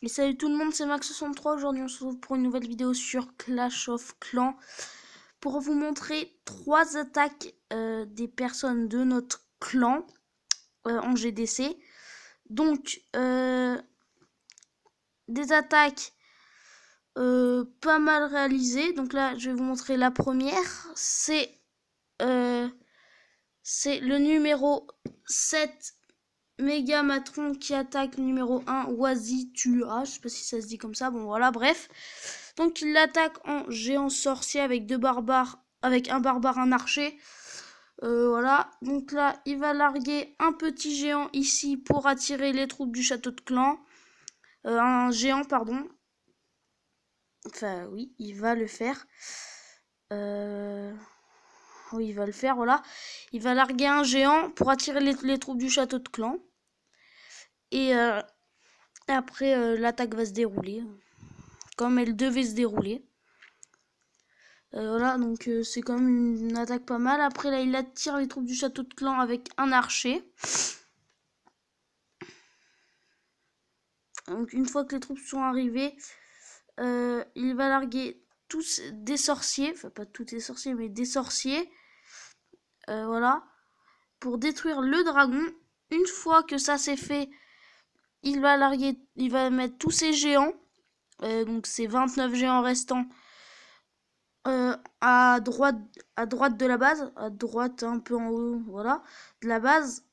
Et salut tout le monde, c'est Max63. Aujourd'hui, on se retrouve pour une nouvelle vidéo sur Clash of Clans pour vous montrer 3 attaques des personnes de notre clan en GDC. Donc, des attaques pas mal réalisées. Donc là, je vais vous montrer la première. C'est le numéro 7. Megamatron qui attaque le numéro 1, Wazitua, je sais pas si ça se dit comme ça, bon voilà, bref. Donc il l'attaque en géant sorcier avec deux barbares, avec un barbare, un archer. Voilà, donc là il va larguer un petit géant ici pour attirer les troupes du château de clan. Un géant, pardon. Enfin oui, il va le faire. Oui, il va le faire, voilà. Il va larguer un géant pour attirer les troupes du château de clan. Et après, l'attaque va se dérouler comme elle devait se dérouler. Voilà, donc c'est quand même une attaque pas mal. Après, là, il attire les troupes du château de clan avec un archer. Donc, une fois que les troupes sont arrivées, il va larguer tous des sorciers. Enfin, pas tous des sorciers, mais des sorciers. Voilà. Pour détruire le dragon. Une fois que ça c'est fait, il va mettre tous ses géants. Donc, ces 29 géants restants. À droite de la base, à droite un peu en haut, voilà, de la base,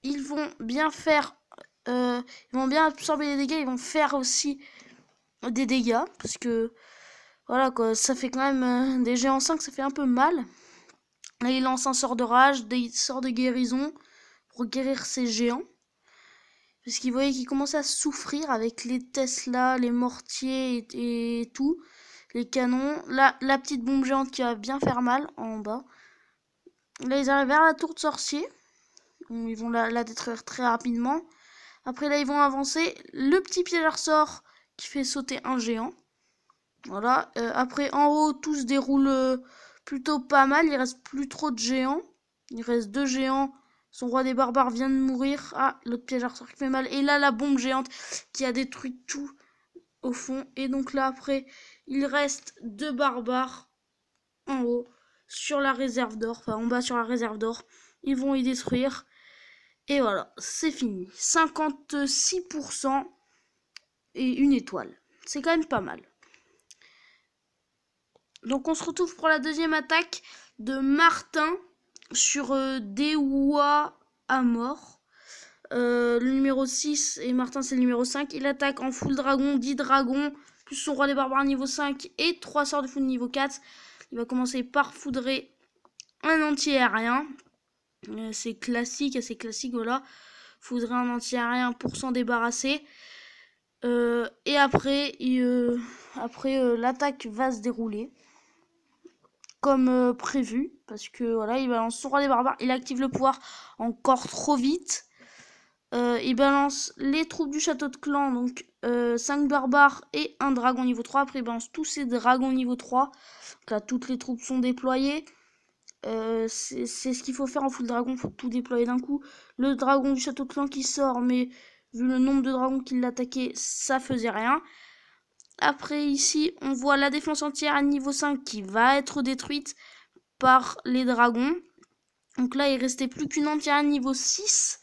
ils vont bien faire, ils vont bien absorber les dégâts, ils vont faire aussi des dégâts, parce que, voilà quoi, ça fait quand même des géants 5, ça fait un peu mal. Là, il lance un sort de rage, des sorts de guérison, pour guérir ces géants. Parce qu'il voyait qu'ils commençaient à souffrir avec les Tesla, les mortiers et tout. Les canons. Là, la petite bombe géante qui va bien faire mal en bas. Là, ils arrivent vers la tour de sorcier. Ils vont la détruire très rapidement. Après, là, ils vont avancer. Le petit piège à ressort qui fait sauter un géant. Voilà. Après, en haut, tout se déroule plutôt pas mal. Il reste plus trop de géants. Il reste 2 géants. Son roi des barbares vient de mourir. Ah, l'autre piège à ressort qui fait mal. Et là, la bombe géante qui a détruit tout au fond. Et donc là, après, il reste 2 barbares en haut sur la réserve d'or. Enfin, en bas sur la réserve d'or. Ils vont y détruire. Et voilà, c'est fini. 56% et une étoile. C'est quand même pas mal. Donc on se retrouve pour la deuxième attaque de Martin sur Dewa à mort. Le numéro 6 et Martin c'est le numéro 5. Il attaque en full dragon, 10 dragons, plus son roi des barbares niveau 5 et 3 sorts de foudre niveau 4. Il va commencer par foudrer un anti-aérien. C'est classique, assez classique, voilà. Foudrer un anti-aérien pour s'en débarrasser. Et après, l'attaque va se dérouler comme prévu, parce que voilà, il balance son roi des barbares, il active le pouvoir encore trop vite. Il balance les troupes du château de clan, donc 5 barbares et un dragon niveau 3. Après, il balance tous ses dragons niveau 3. Donc là, toutes les troupes sont déployées. C'est ce qu'il faut faire en full dragon, il faut tout déployer d'un coup. Le dragon du château de clan qui sort, mais vu le nombre de dragons qui l'attaquaient, ça faisait rien. Après ici, on voit la défense entière à niveau 5 qui va être détruite par les dragons. Donc là, il restait plus qu'une entière à niveau 6.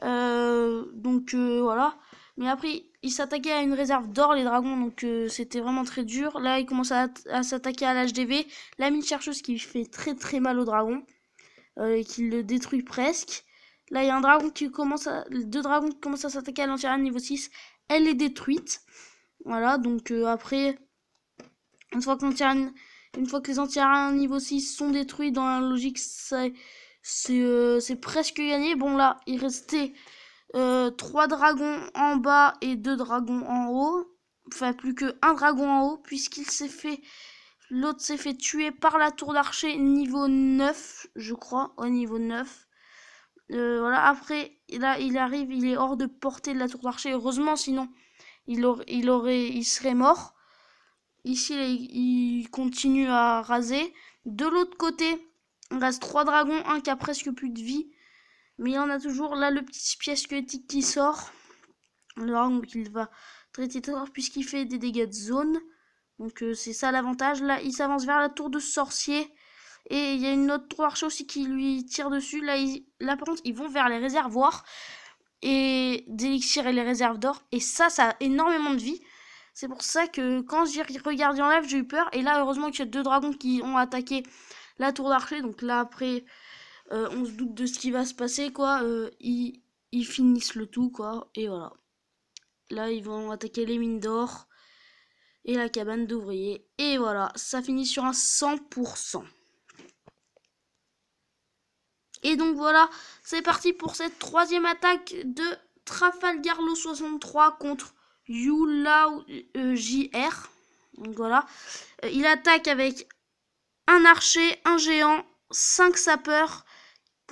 Voilà. Mais après, il s'attaquait à une réserve d'or, les dragons, donc c'était vraiment très dur. Là, il commence à s'attaquer à l'HDV. La mine chercheuse qui fait très très mal au dragon. Et qui le détruit presque. Là, il y a un dragon qui commence à... 2 dragons qui commencent à s'attaquer à l'entière à niveau 6. Elle est détruite. Voilà, donc après, une fois que les anti-aériens niveau 6 sont détruits, dans la logique, c'est presque gagné. Bon, là, il restait 3 dragons en bas et 2 dragons en haut. Enfin, plus que 1 dragon en haut, puisqu'il s'est fait... L'autre s'est fait tuer par la tour d'archer niveau 9, je crois, au niveau 9. Voilà, après, là, il arrive, il est hors de portée de la tour d'archer. Heureusement, sinon, il serait mort. Ici, il continue à raser. De l'autre côté, il reste 3 dragons, un qui a presque plus de vie. Mais il y en a toujours. Là, le petit pièce squelettique qui sort. Le dragon qu'il va traiter très fort puisqu'il fait des dégâts de zone. Donc c'est ça l'avantage. Là, il s'avance vers la tour de sorcier. Et il y a une autre tour archer aussi qui lui tire dessus. Là par contre, ils vont vers les réservoirs et d'élixir et les réserves d'or. Et ça a énormément de vie. C'est pour ça que quand j'ai regardé en live, j'ai eu peur. Et là, heureusement qu'il y a 2 dragons qui ont attaqué la tour d'archer. Donc là, après, on se doute de ce qui va se passer, quoi. Ils finissent le tout, quoi. Et voilà. Là, ils vont attaquer les mines d'or et la cabane d'ouvriers. Et voilà, ça finit sur un 100%. Et donc voilà, c'est parti pour cette 3e attaque de Trafalgarlo 63 contre Yulao JR. Donc voilà, il attaque avec un archer, un géant, 5 sapeurs,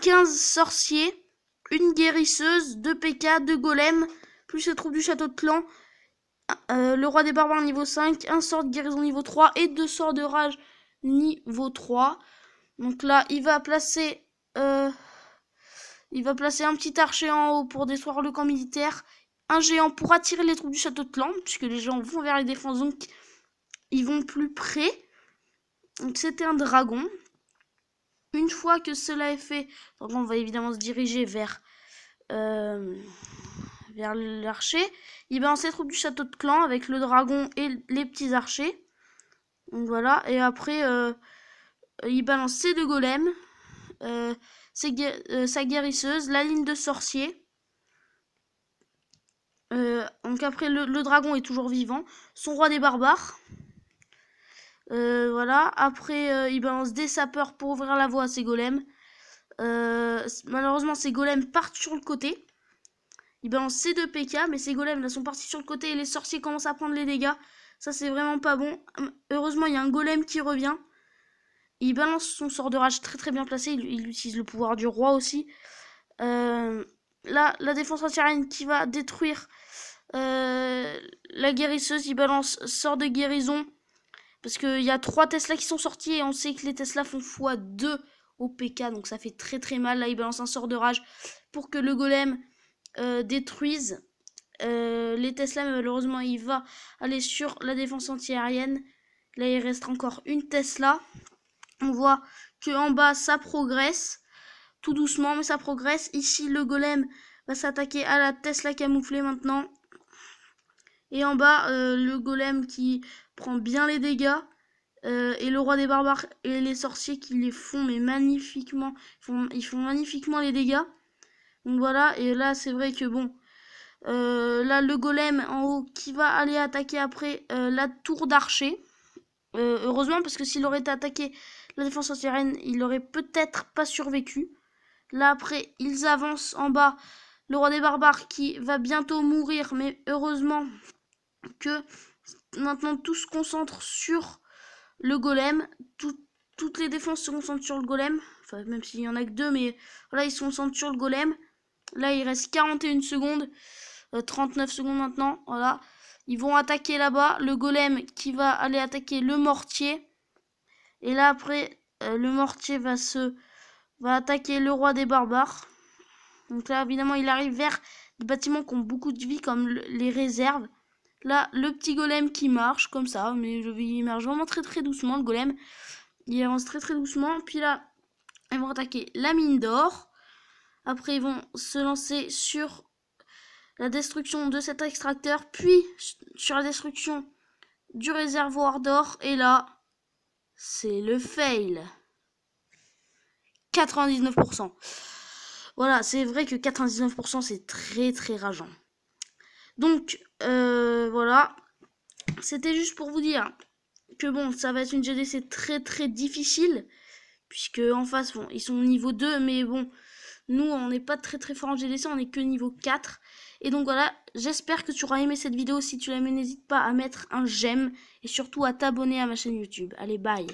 15 sorciers, une guérisseuse, 2 PK, 2 golems, plus les troupes du château de clan, le roi des barbares niveau 5, un sort de guérison niveau 3 et 2 sorts de rage niveau 3. Donc là, il va placer un petit archer en haut pour détruire le camp militaire, un géant pour attirer les troupes du château de clan, puisque les gens vont vers les défenses, donc ils vont plus près. Donc c'était un dragon. Une fois que cela est fait, donc on va évidemment se diriger vers l'archer. Il balance les troupes du château de clan avec le dragon et les petits archers. Donc voilà, et après il balance ses 2 golems, sa guérisseuse, la ligne de sorcier. Donc après le dragon est toujours vivant, son roi des barbares. Voilà, après il balance des sapeurs pour ouvrir la voie à ses golems. Malheureusement ses golems partent sur le côté. Il balance ses 2 PK, mais ses golems là sont partis sur le côté et les sorciers commencent à prendre les dégâts. Ça c'est vraiment pas bon. Heureusement il y a un golem qui revient. Il balance son sort de rage très très bien placé. Il utilise le pouvoir du roi aussi. Là la défense anti-aérienne qui va détruire la guérisseuse. Il balance sort de guérison. Parce qu'il y a 3 Tesla qui sont sortis et on sait que les Tesla font x2 au PK. Donc ça fait très très mal. Là il balance un sort de rage pour que le golem détruisent les Tesla, mais malheureusement il va aller sur la défense anti-aérienne. Là il reste encore une Tesla. On voit que en bas ça progresse tout doucement, mais ça progresse. Ici le golem va s'attaquer à la Tesla camouflée maintenant, et en bas le golem qui prend bien les dégâts, et le roi des barbares et les sorciers qui les font mais magnifiquement, ils font magnifiquement les dégâts. Donc voilà, et là c'est vrai que bon, là le golem en haut qui va aller attaquer après la tour d'archer. Heureusement, parce que s'il aurait été attaqué la défense anti-aérienne, il aurait peut-être pas survécu. Là après ils avancent en bas, le roi des barbares qui va bientôt mourir, mais heureusement que maintenant tout se concentre sur le golem. Toutes les défenses se concentrent sur le golem, enfin même s'il y en a que 2, mais voilà, ils se concentrent sur le golem. Là il reste 41 secondes, 39 secondes maintenant, voilà. Ils vont attaquer là-bas, le golem qui va aller attaquer le mortier. Et là après, le mortier va attaquer le roi des barbares. Donc là évidemment il arrive vers des bâtiments qui ont beaucoup de vie comme les réserves. Là le petit golem qui marche comme ça, mais il marche vraiment très très doucement le golem. Il avance très très doucement. Puis là ils vont attaquer la mine d'or. Après ils vont se lancer sur la destruction de cet extracteur, puis sur la destruction du réservoir d'or. Et là, c'est le fail. 99%. Voilà, c'est vrai que 99% c'est très très rageant. Donc, voilà. C'était juste pour vous dire que bon, ça va être une GDC très très difficile. Puisque en face, bon, ils sont au niveau 2, mais bon, nous on n'est pas très très fort en GDC, on est que niveau 4. Et donc voilà, j'espère que tu auras aimé cette vidéo. Si tu l'as aimé, n'hésite pas à mettre un j'aime et surtout à t'abonner à ma chaîne YouTube. Allez, bye!